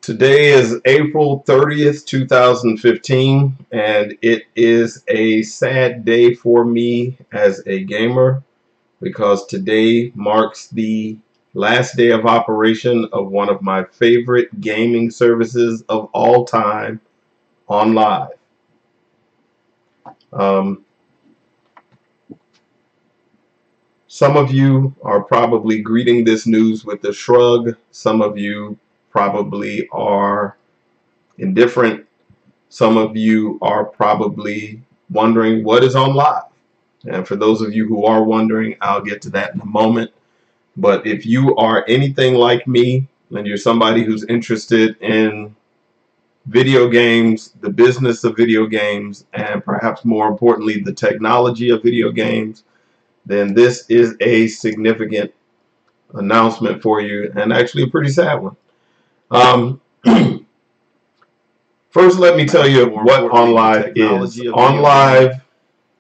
Today is April 30th, 2015, and it is a sad day for me as a gamer because today marks the last day of operation of one of my favorite gaming services of all time, OnLive. Some of you are probably greeting this news with a shrug. Some of you probably are indifferent. Some of you are probably wondering what is OnLive. And for those of you who are wondering, I'll get to that in a moment. But if you are anything like me and you're somebody who's interested in video games, the business of video games, and perhaps more importantly, the technology of video games, then this is a significant announcement for you, and actually a pretty sad one. First, let me tell you what OnLive is. OnLive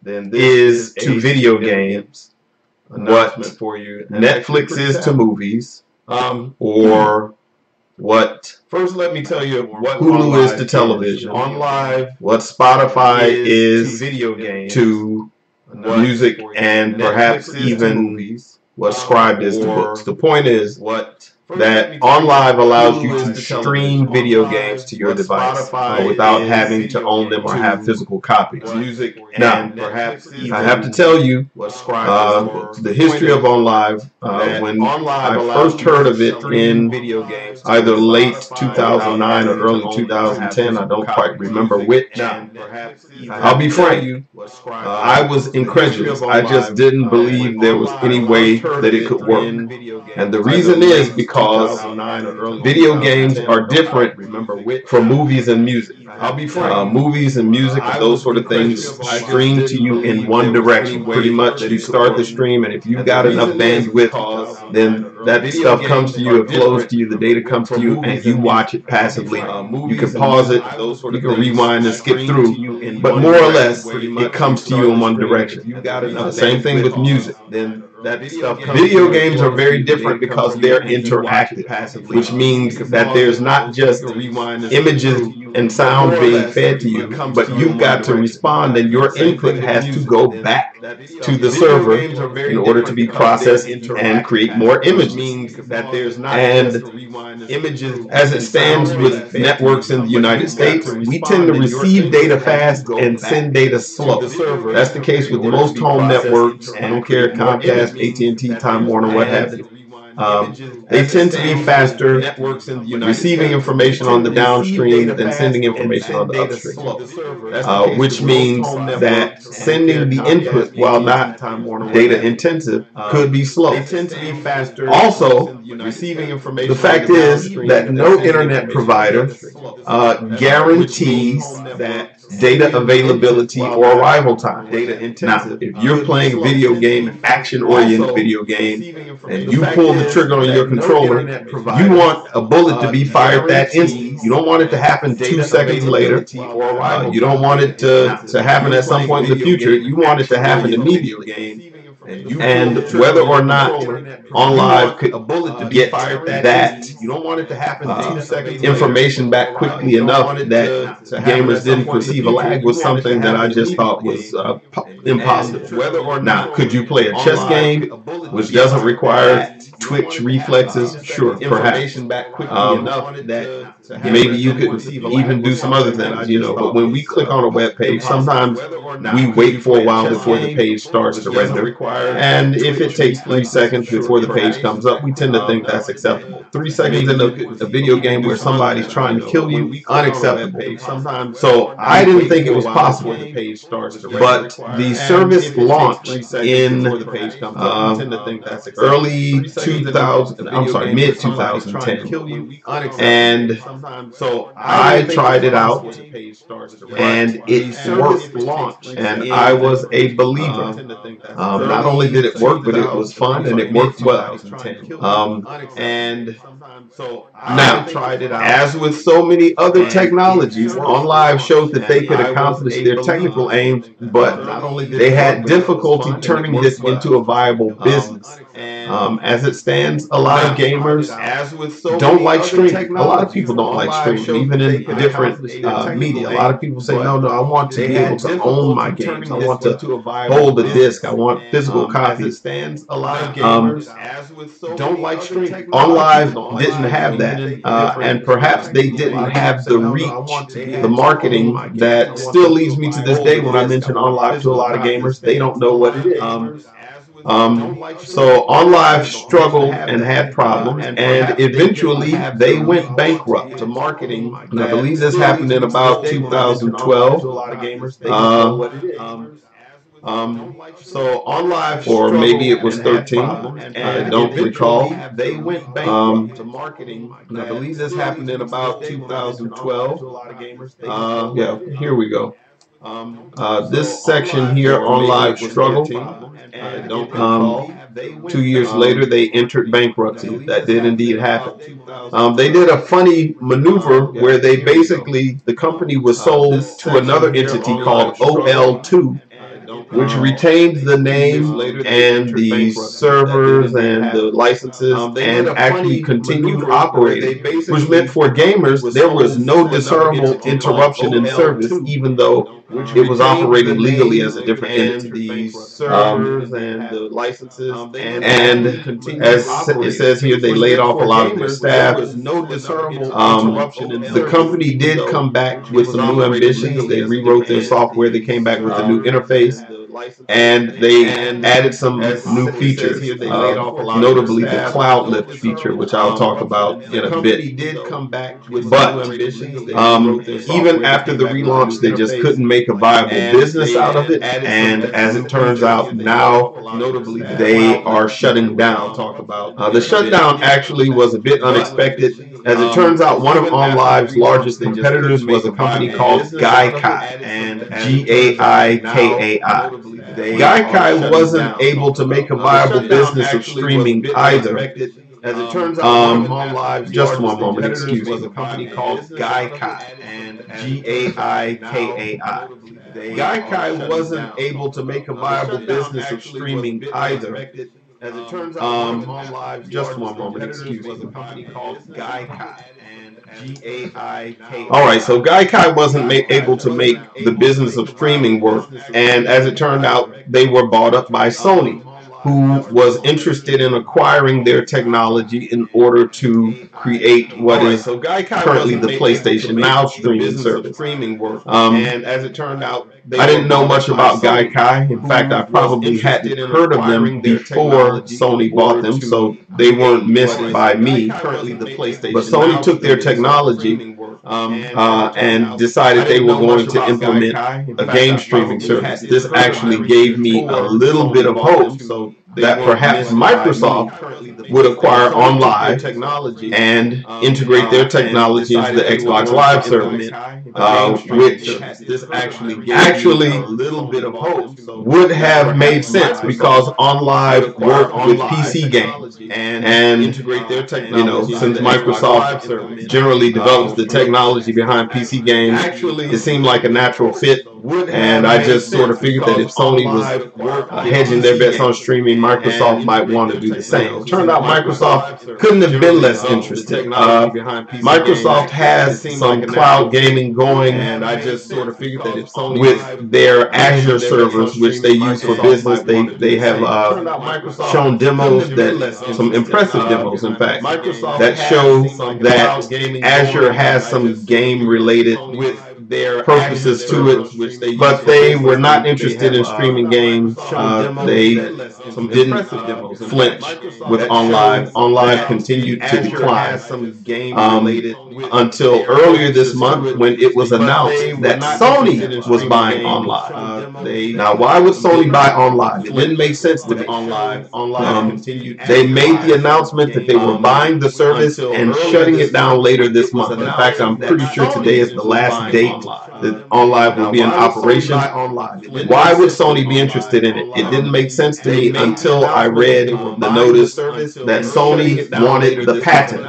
is to video games what Netflix is to movies, or what Hulu is to television, what Spotify is to music, and perhaps even what Scribd is to books. The point is that OnLive allows you to stream video games to your device without having to own them or have physical copies. Now, I have to tell you the history of OnLive. When I first heard of it in either late 2009 or early 2010, I don't quite remember which. I'll be frank, I was incredulous. I just didn't believe there was any way that it could work. And the reason is because video games are different from movies and music. Movies and music and those sort of things stream to you in one direction. Pretty much you start the stream, and if you've got enough bandwidth, then that stuff comes to you, it flows to you, the data comes to you, and you watch it passively. You can pause it, you can rewind and skip through, but more or less it comes to you in one direction. Same thing with music. Video games are very different because they're interactive, which means that there's not just images and sound being fed to you, but you've got to respond, and your input has to go back to the server in order to be processed and create more images. And as it stands with networks in the United States, we tend to receive data fast and send data slow. That's the case with most home networks. I don't care, Comcast, AT&T, Time Warner, what have you. They tend to be faster receiving information on the downstream than sending information on the upstream, which means that sending the input, while not data intensive, could be slow. Also, the fact is that no internet provider guarantees that data availability or arrival time. Now, if you're playing a video game, an action-oriented video game, and you pull the trigger on your controller, you want a bullet to be fired that instant. You don't want it to happen 2 seconds later. You don't want it to happen at some point in the future. You want it to happen immediately. And whether or not OnLive could get that information back quickly enough that gamers didn't perceive a lag was something that I just thought was impossible. Now, could you play a chess game which doesn't require twitch reflexes? Sure, perhaps. Maybe you could even do some other things, you know. But when we click on a web page, sometimes we wait for a while before the page starts to render. And if it takes 3 seconds before the page comes up, we tend to think that's acceptable. 3 seconds in a video game where somebody's trying to kill you, unacceptable. So I didn't think it was possible. But the service launched in early 2000, I'm sorry, mid 2010. And so I tried it out, and it worked. And I was a believer. Not only did it work, but it was fun and it worked well. Now, as with so many other technologies, OnLive showed that they could accomplish their technical aims, but they had difficulty turning this into a viable business. As it stands, a lot of gamers don't like streaming. A lot of people don't like streaming, even in different media. A lot of people say, no, I want to be able to own my games. I want to hold a disc. I want physical copies. Don't like streaming. OnLive didn't have that, and perhaps they didn't have the reach, the marketing that still leads me to this day when I mention OnLive to a lot of gamers, they don't know what it is. So OnLive struggled and had problems, and eventually they went bankrupt. And I believe this happened in about 2012. So OnLive, or maybe it was 13. I don't recall. They went bankrupt to marketing, and I believe this happened in about 2012. Yeah, here we go. This section here, OnLive struggled. 2 years later, they entered bankruptcy. That did indeed happen. They did a funny maneuver where they basically, the company was sold to another entity called OL2, which retained the name and the servers and the licenses and actually continued operating, which meant for gamers there was no discernible interruption in service, even though it was operating legally as a different entity. And as it says here, they laid off a lot of their staff. The company did come back with some new ambitions. They rewrote their software. They came back with a new interface, and they added some new features, notably the cloud lift feature, which I'll talk about in a bit. But even after the relaunch, they just couldn't make a viable business out of it, and as it turns out, now they are shutting down. The shutdown actually was a bit unexpected. As it turns out, one of OnLive's largest competitors was a company called Gaikai, G-A-I-K-A-I. Gaikai wasn't able to make a viable business of streaming either. As it turns out, just one moment, excuse me. Was a company called Gaikai, G-A-I-K-A-I. Gaikai wasn't able to make a viable business of streaming either. As it turns out, just one moment, excuse me. Was a company called Gaikai, All right, so Gaikai wasn't able to make the business of streaming work, and as it turned out, they were bought up by Sony, who was interested in acquiring their technology in order to create what is currently the PlayStation Now streaming service. And as it turned out, I didn't know much about Gaikai. In fact, I probably hadn't heard of them before Sony bought them, so they weren't missed by me. But Sony took their technology and decided they were going to implement a game streaming service. This actually gave me a little bit of hope that perhaps Microsoft would acquire OnLive and integrate their technology into the Xbox Live service, which actually would have made sense because OnLive worked with PC games, and you know, since Microsoft generally develops the technology behind PC games, it seemed like a natural fit. And I just sort of figured that if Sony was hedging their bets on streaming, Microsoft might want to do the same. It turned out Microsoft couldn't have been less interested. Microsoft has some cloud gaming going, and I just sort of figured that if Sony with their Azure servers, which they use for business. They have shown demos, that some impressive demos, in fact, that show that Azure has some game-related purposes to it, but they were not interested in streaming games. They didn't flinch with OnLive. OnLive continued to decline until earlier this month, when it was announced that Sony was buying OnLive. Now, why would Sony buy OnLive? It didn't make sense to me. They made the announcement that they were buying the service and shutting it down later this month. In fact, I'm pretty sure today is the last date that OnLive would be in operation. Why would Sony be interested in it? It didn't make sense to me until I read the notice that Sony wanted the patent.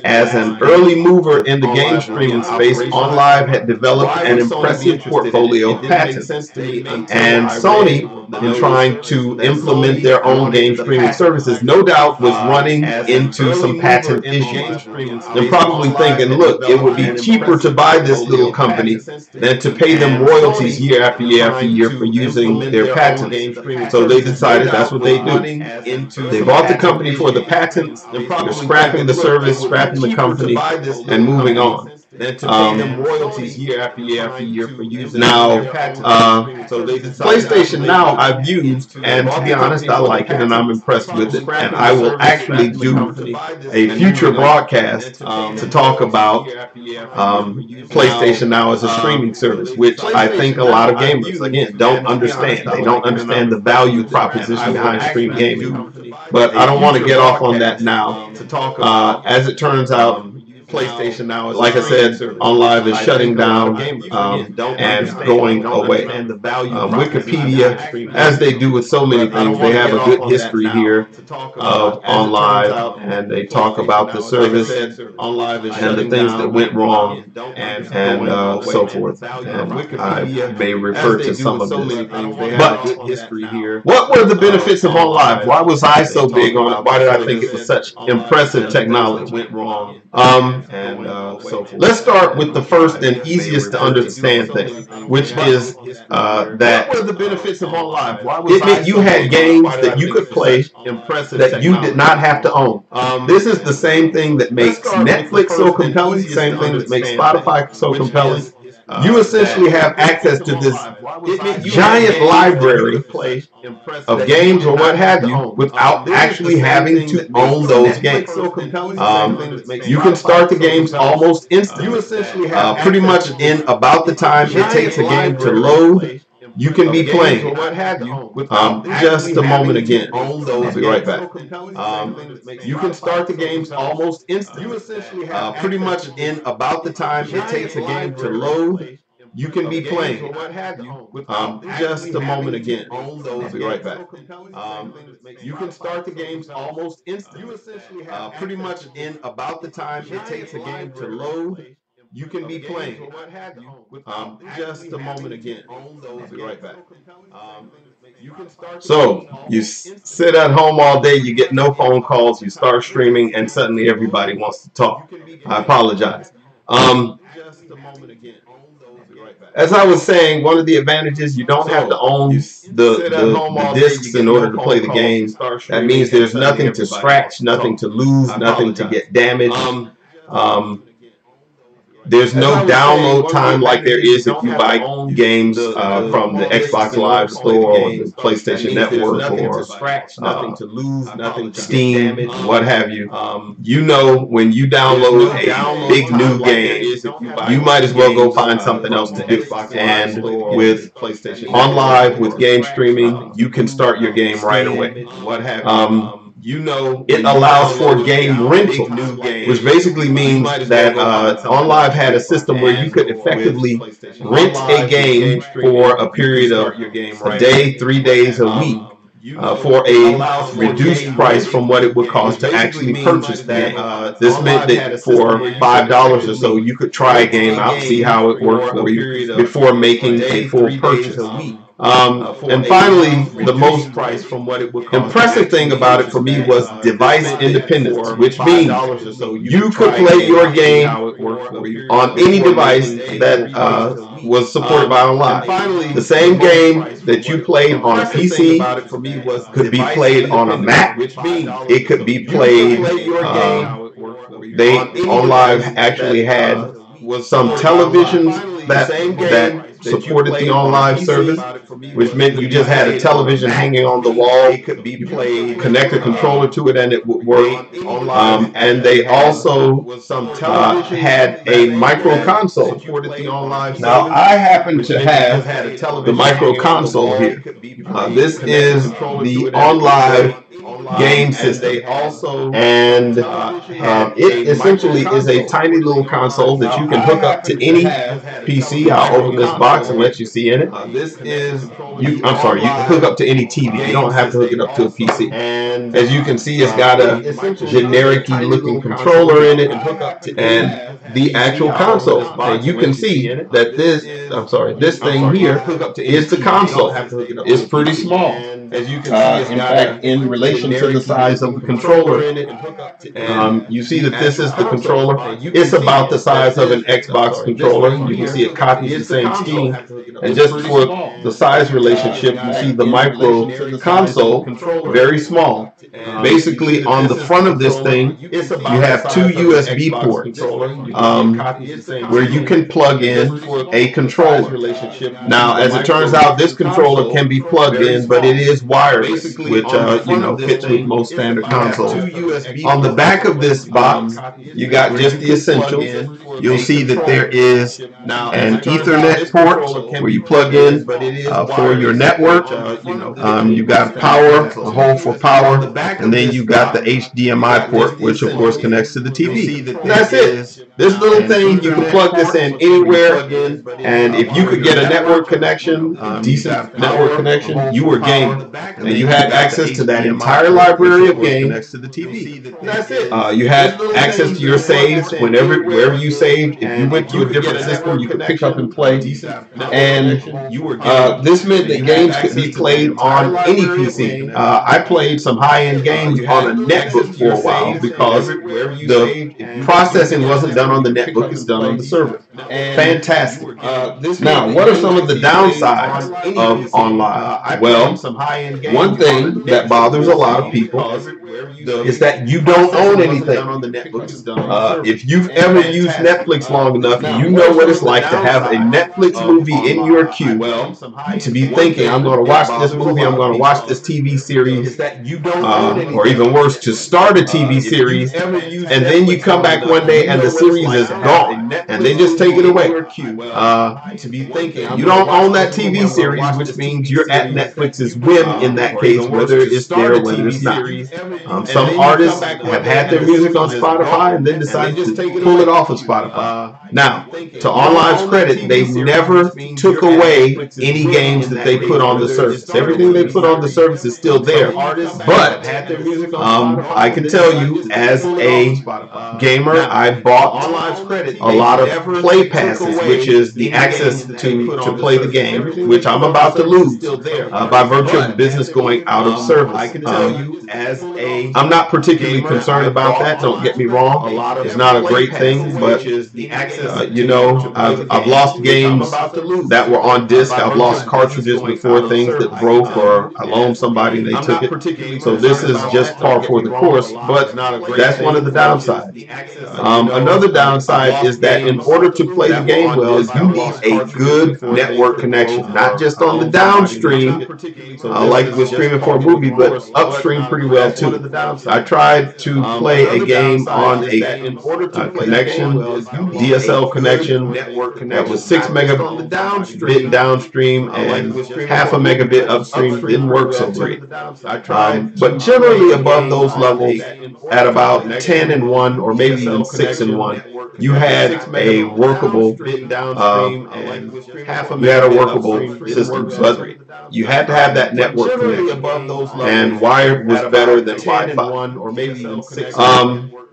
As an early mover in the game streaming space, OnLive had developed an impressive portfolio of patents. And Sony, in trying to implement their own game streaming services, no doubt was running into some patent issues. They're probably thinking, look, it would be cheaper to buy this little company than to pay them royalties year after year after year for using their patents. So they decided that's what they do. They bought the company for the patents, they're scrapping the service, scrapping the company, and moving on. royalties year after year after year for using now, so they PlayStation Now I've used, and to be honest, I like it and I'm impressed with it. And I will actually do a future broadcast to talk about PlayStation Now as a streaming service, which I think a lot of gamers, again, don't understand. They don't understand the value proposition behind stream gaming. But I don't want to get off on that now. As it turns out, PlayStation Now, like I said, OnLive is shutting down and going away. Wikipedia, as they do with so many things, they have a good history here of OnLive, and they talk about the service and the things that went wrong and so forth. And I may refer to some of this. But what were the benefits of OnLive? Why was I so big on it? Why did I think it was such impressive technology? Let's start with the first and easiest to understand thing, which is that what were the benefits of OnLive? It meant you had games that you could play that you did not have to own. This is the same thing that makes Netflix so compelling, same thing that makes Spotify so compelling. You essentially have access to this giant library of games or what have you without actually having to own those games. You can start the games almost instantly. Pretty much in about the time it takes a game to load, you can be playing. Just a moment again. I'll be right back. You can start the games almost instantly. Pretty much in about the time it takes a game to load, you can be playing. Just a moment again. I'll be right back. You can start the games almost instantly. Pretty much in about the time it takes a game to load, you can be playing. Just a moment again. I'll be right back. So you sit at home all day, you get no phone calls, you start streaming, and suddenly everybody wants to talk. I apologize. As I was saying, one of the advantages, you don't have to own the discs in order to play the game. That means there's nothing to scratch, nothing to lose, nothing to get damaged. There's no download time like there is if you buy games from the Xbox Live Store or the PlayStation Network or Steam, what have you. You know, when you download a big new game, you might as well go find something else to do. And with OnLive, with game streaming, you can start your game right away. It allows for game rental, which basically means that OnLive had a system where you could effectively rent a game for a period of a day, 3 days, a week, for a reduced price from what it would cost to actually purchase the game. This meant that for $5 or so, you could try a game out, see how it worked for you before making a full purchase. And finally, the most impressive thing about it for me was device independence, which means you could play your game on any device that was supported by OnLive. The same game that you played on a PC could be played on a Mac. It could be played. OnLive actually had some televisions that supported the OnLive service, which meant you just had a television hanging on the wall. Connect a controller to it and it would work. And they also had a micro console. Now I happen to have the micro console here. This is the OnLive game system. And it essentially is a tiny little console that you can hook up to any PC. I'll open this box and let you see in it. I'm sorry, you can hook up to any TV. You don't have to hook it up to a PC. As you can see, it's got a generic-y looking controller in it and the actual console. And you can see that this thing here is the console. It's pretty small. As you can see, in fact, in relation to the size of the controller, you see that this is the controller. It's about the size of an Xbox controller. You can see it copies the same scheme. And just for the size relationship, you see the micro console, very small. Basically, on the front of this thing, you have two USB ports where you can plug in a controller. Now, as it turns out, this controller can be plugged in, but it is wireless, which fits with most standard consoles. On the back of this box, you got just the essentials. You'll see that there is an Ethernet port where you plug in for your network. You've got power, a hole for power, and then you've got the HDMI port, which of course connects to the TV. That's it. This little thing, you can plug this in anywhere, and if you could get a network connection, decent network connection, you were gaming, and you had access to that entire library of games. That's it. You had access to your saves wherever you saved. If you went to a different system, you could pick up and play. And this meant that games could be played on any PC. I played some high-end games on a netbook for a while because the processing wasn't done on the netbook, it's done on the server. Fantastic. Now, what are some of the downsides of OnLive? Well, one thing that bothers a lot of people is that you don't own anything. If you've ever used Netflix long enough, you know what it's like to have a Netflix movie in your queue, to be thinking, I'm going to watch this movie, I'm going to watch this TV series, or even worse, to start a TV series, and then you come back one day and the series is gone, and they just take it away. You don't own that TV series, which means you're at Netflix's whim in that case, whether it's there or whether it's not. Some artists have had their music on Spotify and then decided to pull it off of Spotify. Now, to OnLive's credit, they never took away any games that they put on the service. Everything they put on the service is still there. But I can tell you, as a gamer, I bought a lot of play passes, which is the access to play the game, which I'm about to lose by virtue of the business going out of service. I'm not particularly concerned about that, don't get me wrong. It's not a great thing, but I've lost games that were on disc. I've lost cartridges before, things that broke, or I loaned somebody and they took it. So this is just par for the course, but that's one of the downsides. Another downside is that in order to play the game well, you need a good network connection, not just on the downstream, like we're streaming for a movie, but upstream pretty well too. I tried to play a game on a connection, DSL connection, that was 6 megabit downstream and half a megabit upstream. Didn't work so great. But generally above those levels, at about 10 and 1 or maybe even 6 and 1, you had a workable system, but you had to have that network connection, and wired was better than Wi-Fi.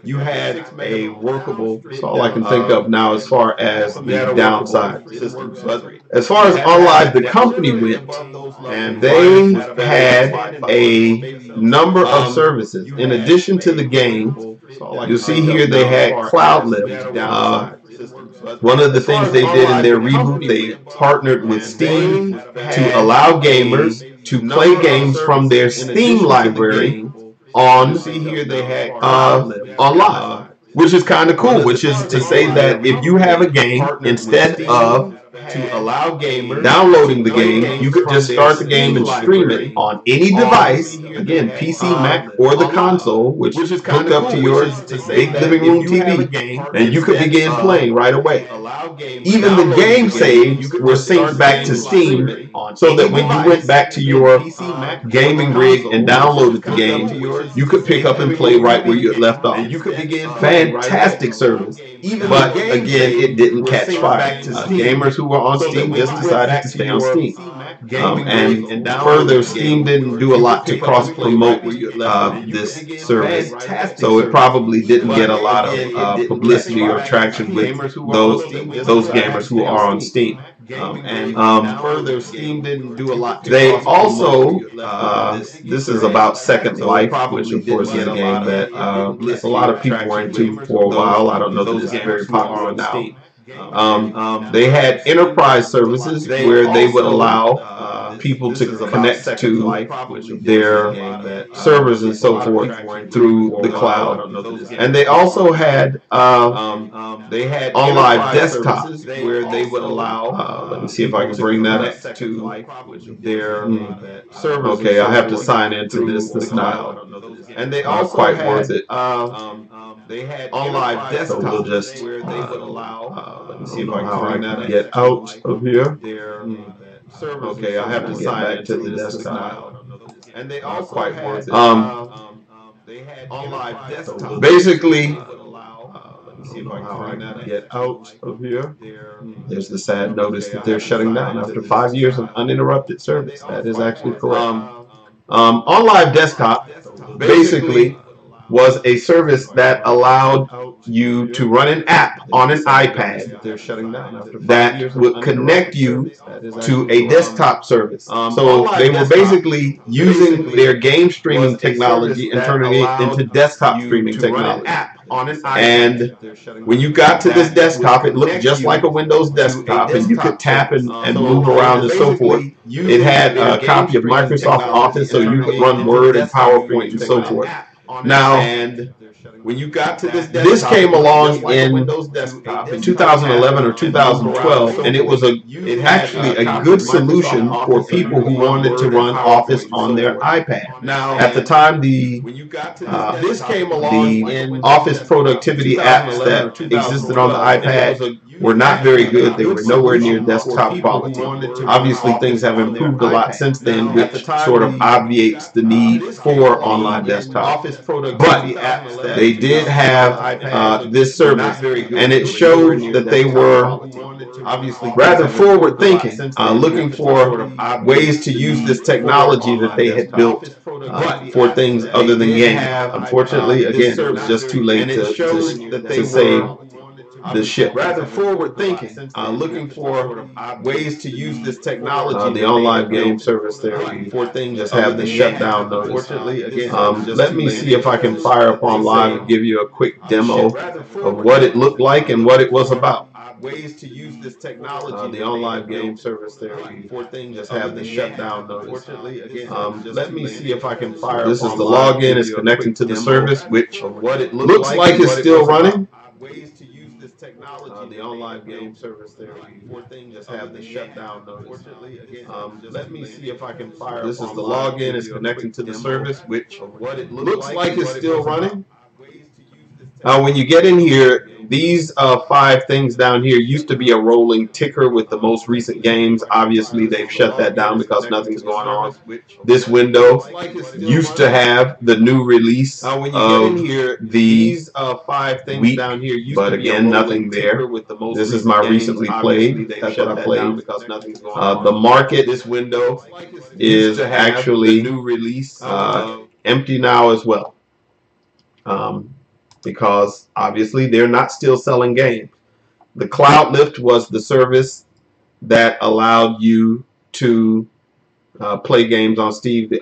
You had a workable, that's all I can think of now as far as the downside. As far as OnLive, the company went, and they had a number of services. In addition to the game, you'll see here they had CloudLift. One of the things they did in their reboot, they partnered with Steam to allow gamers to play games from their Steam library on OnLive, which is kind of cool, which is to say that if you have a game, instead of to allow gamers downloading the game. You could just start the game and stream it on any device, again, PC, Mac, or the console, which is hooked up to your big living room TV, and you could begin playing right away. Even the game saves were synced back to Steam, so that when you went back to your gaming rig and downloaded the game, you could pick up and play right where you had left off. Fantastic service. But again, it didn't catch fire. Gamers who were on Steam just decided to stay on Steam. And further, Steam didn't do a lot to cross-promote this service, so it probably didn't get a lot of publicity or traction with those gamers who are on Steam. Further, Steam didn't do a lot to They also, this is about Second Life, which of course is a game that a lot of people were into for a while. I don't know that it's very popular now. They had enterprise services where they would allow people to connect to their servers and so forth through the cloud. And they also had OnLive desktop where they would allow, let me see if I can bring that up to their servers. Okay, I have to sign into this. This is not quite worth it. They had OnLive desktop. So we'll just where they would allow. let me see if I can get out of here. Okay, I have to sign back to the desktop. And they also quite had, worth it. They had OnLive desktop. So basically, Let me see if I can get out of here. There's the sad notice that they're shutting down after 5 years of uninterrupted service. That is actually correct. OnLive desktop basically was a service that allowed you to run an app on an iPad that would connect you to a desktop service. So they were basically using their game streaming technology and turning it into desktop streaming technology. And when you got to this desktop, it looked just like a Windows desktop, and you could tap and move around and so forth. It had a copy of Microsoft Office, so you could run Word and PowerPoint and so forth. Now, when you got to this came along in 2011 or 2012, and it was actually a good solution for people who wanted to run Office on their iPad. Now, at the time, the Office productivity apps that existed on the iPad were not very good. They were nowhere near desktop quality. Obviously, things have improved a lot since then, which sort of obviates the need for online desktop. But they did have this service, and it showed that they were rather forward-thinking, looking for ways to use this technology that they had built for things other than gaming. Unfortunately, again, it was just too late to save the ship. Rather forward-thinking, looking for ways to use this technology. The OnLive game service there, just have the shutdown notice. Let me see if I can fire up OnLive and give you a quick demo of what it looked like and what it was about. Ways to use this technology. The OnLive game service there, just have the shutdown notice. Let me see if I can fire up. This is the login. It's connecting to the service, which looks like it's still running. The OnLive game service there, just have the shutdown notice. Let me see if I can fire. This is the login. It's connecting to the service, which looks like it's still running. When you get in here, these 5 things down here used to be a rolling ticker with the most recent games. Obviously, they've shut that down because nothing's going on. This window used to have the new release of the 5 things week, down here, but again, nothing there. This is my recently played. That's what I played. The market, this window is actually new release empty now as well. Because obviously they're not still selling games. The Cloud Lift was the service that allowed you to play games on Steam. The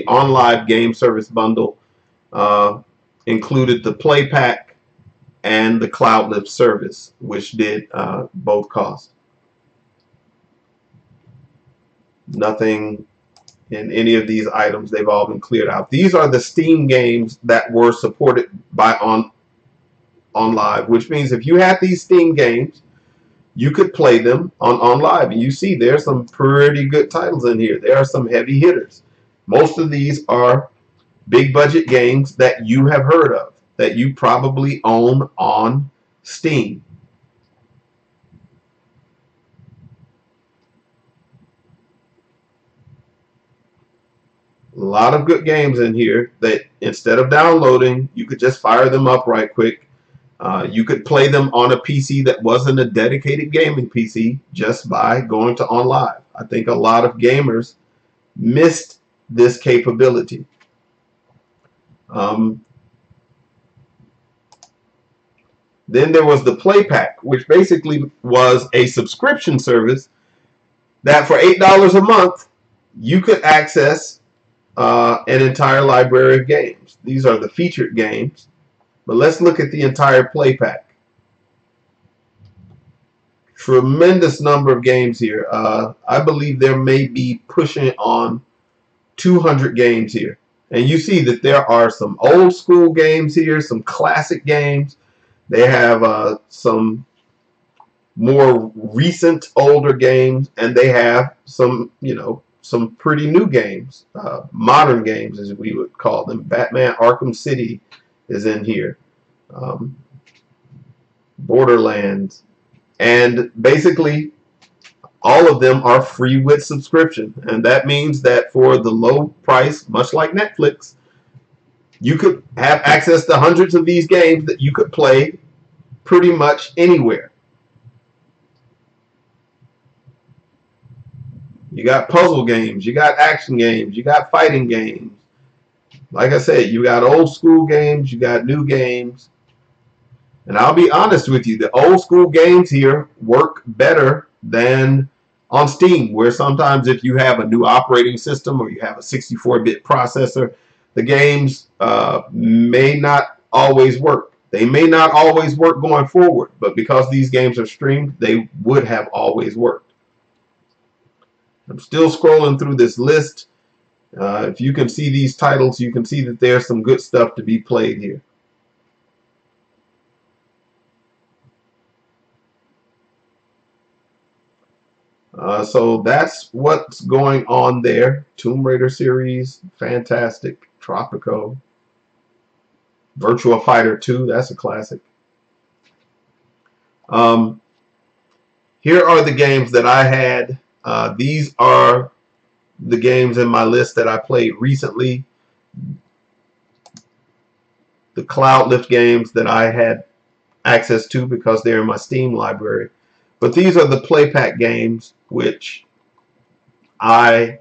OnLive game service bundle included the Play Pack and the Cloud Lift service, which did both cost. Nothing in any of these items, they've all been cleared out. These are the Steam games that were supported by OnLive, which means if you had these Steam games, you could play them on OnLive. And you see there's some pretty good titles in here. There are some heavy hitters. Most of these are big budget games that you have heard of, that you probably own on Steam. A lot of good games in here that instead of downloading, you could just fire them up right quick. You could play them on a PC that wasn't a dedicated gaming PC just by going to OnLive. I think a lot of gamers missed this capability. Then there was the Play Pack, which basically was a subscription service that for $8 a month, you could access an entire library of games. These are the featured games. But let's look at the entire Play Pack. Tremendous number of games here. I believe there may be pushing on 200 games here. And you see that there are some old school games here, some classic games. They have some more recent older games, and they have some, some pretty new games, modern games as we would call them. Batman Arkham City is in here, Borderlands, and basically all of them are free with subscription. And that means that for the low price, much like Netflix, you could have access to hundreds of these games that you could play pretty much anywhere. You got puzzle games, you got action games, you got fighting games. Like I said, you got old school games, you got new games. And I'll be honest with you, the old school games here work better than on Steam, where sometimes if you have a new operating system or you have a 64-bit processor, the games may not always work. They may not always work going forward, but because these games are streamed, they would have always worked. I'm still scrolling through this list. If you can see these titles, you can see that there's some good stuff to be played here. So that's what's going on there. Tomb Raider series, fantastic. Tropico. Virtua Fighter 2, that's a classic. Here are the games that I had. These are the games in my list that I played recently. The Cloud Lift games that I had access to because they're in my Steam library. But these are the Play Pack games which I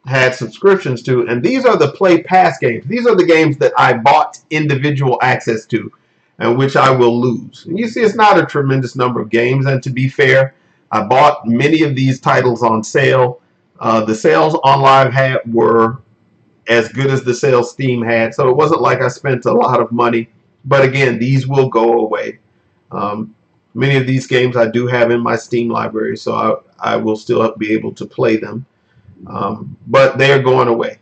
had subscriptions to, and these are the Play Pass games. These are the games that I bought individual access to and which I will lose. And you see, it's not a tremendous number of games, and to be fair, I bought many of these titles on sale. The sales OnLive were as good as the sales Steam had, so it wasn't like I spent a lot of money. But again, these will go away. Many of these games I do have in my Steam library, so I will still be able to play them. But they're going away.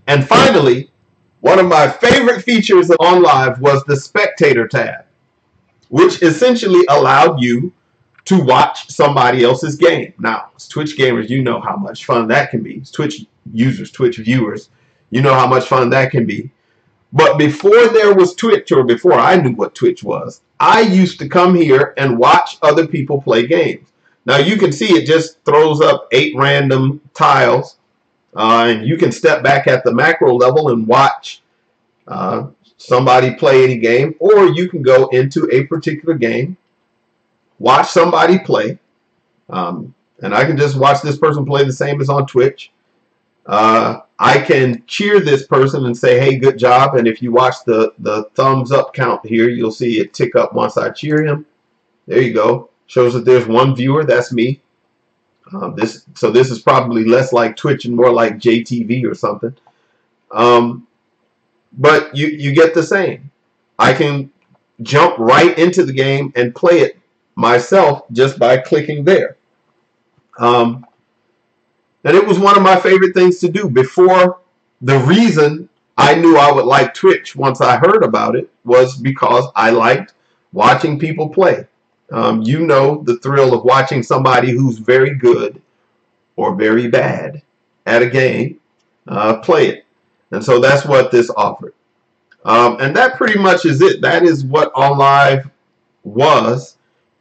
And finally, one of my favorite features of OnLive was the Spectator tab, which essentially allowed you to watch somebody else's game. Now, as Twitch gamers, you know how much fun that can be. As Twitch users, Twitch viewers, you know how much fun that can be. But before there was Twitch, or before I knew what Twitch was, I used to come here and watch other people play games. Now you can see it just throws up 8 random tiles, and you can step back at the macro level and watch somebody play any game, or you can go into a particular game, watch somebody play, and I can just watch this person play the same as on Twitch. I can cheer this person and say, hey, good job. And if you watch the thumbs up count here, you'll see it tick up once I cheer him. There you go. Shows that there's one viewer. That's me. So this is probably less like Twitch and more like JTV or something. But you get the same. I can jump right into the game and play it myself just by clicking there. And it was one of my favorite things to do. Before, the reason I knew I would like Twitch once I heard about it was because I liked watching people play. You know the thrill of watching somebody who's very good or very bad at a game play it. And so that's what this offered. And that pretty much is it. That is what OnLive was.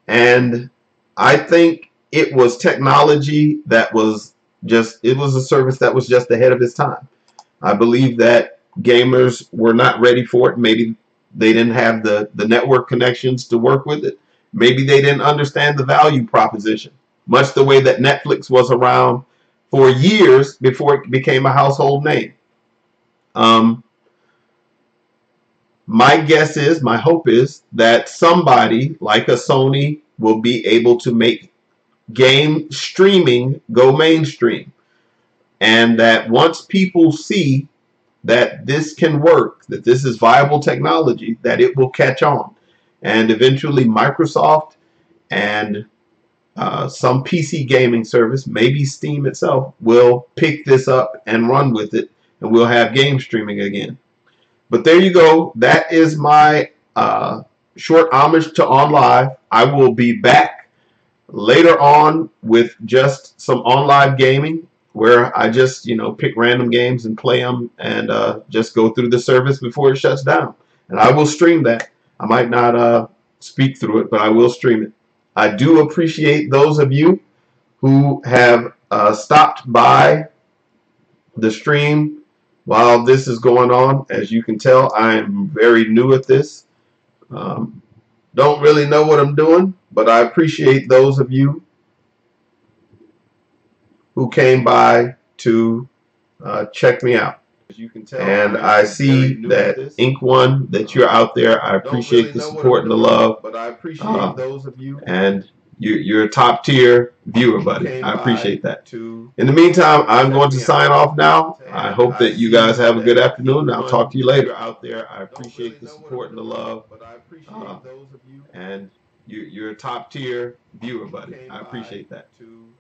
And I think it was technology that was it was a service that was just ahead of its time. I believe that gamers were not ready for it. Maybe they didn't have the network connections to work with it. Maybe they didn't understand the value proposition, much the way that Netflix was around for years before it became a household name. Um, my guess is, my hope is that somebody like a Sony will be able to make game streaming go mainstream. And that once people see that this can work, that this is viable technology, that it will catch on. And eventually Microsoft and some PC gaming service, maybe Steam itself, will pick this up and run with it, and we'll have game streaming again. But there you go. That is my short homage to OnLive. I will be back later on with just some OnLive gaming where I just, pick random games and play them and just go through the service before it shuts down. And I will stream that. I might not speak through it, but I will stream it. I do appreciate those of you who have stopped by the stream while this is going on. As you can tell, I am very new at this. Um, don't really know what I'm doing, but I appreciate those of you who came by to check me out. And I see that Ink One, that you're out there. I appreciate the support and the love. But I appreciate those of you. And you're a top tier viewer, buddy. I appreciate that. In the meantime, I'm going to sign off now. I hope that you guys have a good afternoon. I'll talk to you later. Out there, I appreciate the support and the love. But I appreciate those of you. And you're a top tier viewer, buddy. I appreciate that.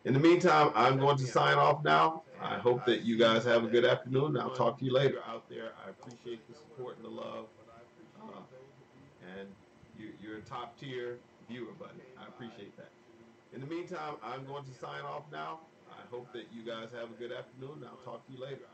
In the meantime, I'm going to sign off now. I hope that you guys have a good afternoon. I'll talk to you later. Out there, I appreciate the support and the love. And you're a top tier viewer, buddy. I appreciate that. In the meantime, I'm going to sign off now. I hope that you guys have a good afternoon. I'll talk to you later.